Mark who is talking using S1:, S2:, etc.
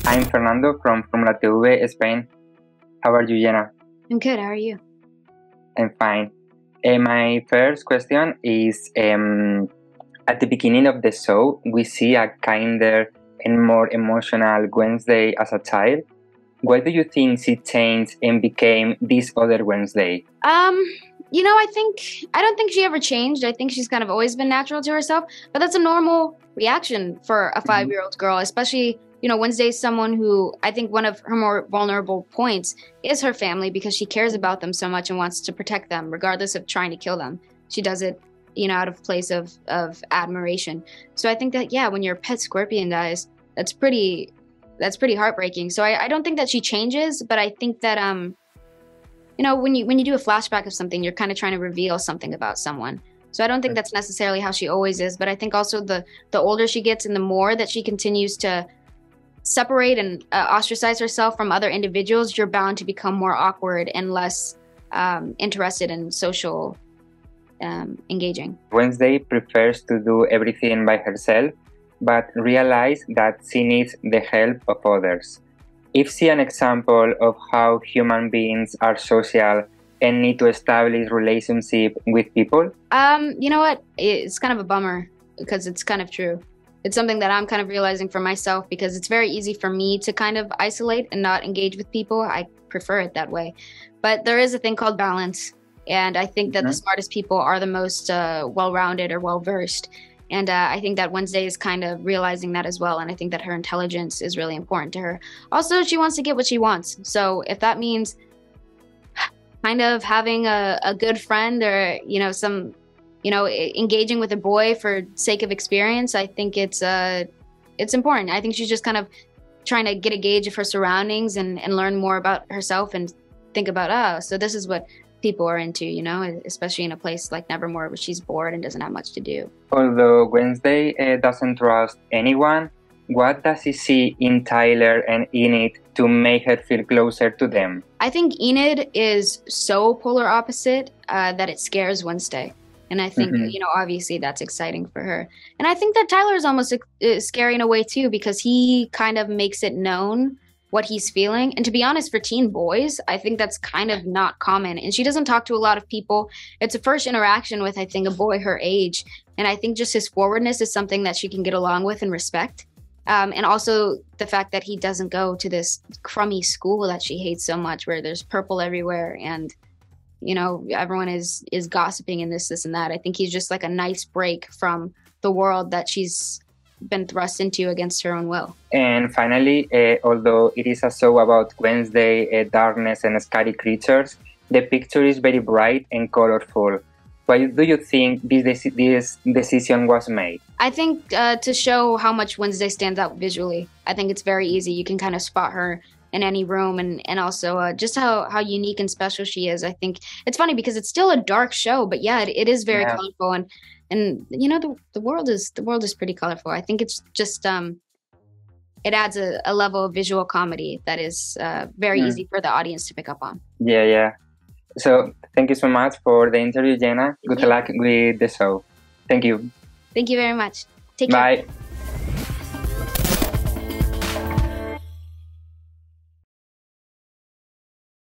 S1: I'm Fernando from La TV, Spain. How are you, Jenna?
S2: I'm good. How are you?
S1: I'm fine. My first question is, at the beginning of the show, we see a kinder and more emotional Wednesday as a child. Why do you think she changed and became this other Wednesday?
S2: I don't think she ever changed. I think she's kind of always been natural to herself, but that's a normal reaction for a 5-year-old girl, especially, Wednesday is someone who I think one of her more vulnerable points is her family because she cares about them so much and wants to protect them regardless of trying to kill them. She does it, out of place of admiration. So I think that, when your pet scorpion dies, that's pretty heartbreaking. So I don't think that she changes, but I think that, when you do a flashback of something, you're kind of trying to reveal something about someone. So I don't think that's necessarily how she always is, but I think also the older she gets and the more that she continues to separate and ostracize herself from other individuals, you're bound to become more awkward and less interested in social engaging.
S1: Wednesday prefers to do everything by herself, but realize that she needs the help of others. Is she an example of how human beings are social and need to establish relationship with people?
S2: You know what? It's kind of a bummer because it's kind of true. It's something that I'm kind of realizing for myself because it's very easy for me to kind of isolate and not engage with people. I prefer it that way. But there is a thing called balance. And I think that the smartest people are the most well-rounded or well-versed. And I think that Wednesday is kind of realizing that as well. And I think that her intelligence is really important to her. Also, she wants to get what she wants. So if that means kind of having a good friend or, engaging with a boy for sake of experience, I think it's important. I think she's just kind of trying to get a gauge of her surroundings and learn more about herself and think about, so this is what people are into, especially in a place like Nevermore where she's bored and doesn't have much to do.
S1: Although Wednesday doesn't trust anyone, what does she see in Tyler and Enid to make her feel closer to them?
S2: I think Enid is so polar opposite that it scares Wednesday. And I think, obviously that's exciting for her. And I think that Tyler is almost scary in a way too, because he kind of makes it known what he's feeling. And to be honest, for teen boys, I think that's kind of not common. And she doesn't talk to a lot of people. It's a first interaction with, I think, a boy her age. And I think just his forwardness is something that she can get along with and respect. And also the fact that he doesn't go to this crummy school that she hates so much, where there's purple everywhere and everyone is gossiping and this and that. I think he's just like a nice break from the world that she's been thrust into against her own will.
S1: And finally, although it is a show about Wednesday, darkness and scary creatures, the picture is very bright and colorful. Why do you think this decision was made?
S2: I think to show how much Wednesday stands out visually. I think it's very easy. You can kind of spot her in any room, and also just how unique and special she is. I think it's funny because it's still a dark show, but it is very colorful, and the world is pretty colorful. I think it's just it adds a level of visual comedy that is very easy for the audience to pick up on.
S1: Yeah. So thank you so much for the interview, Jenna. Good luck with the show. Thank you.
S2: Thank you very much. Take care.
S1: Bye.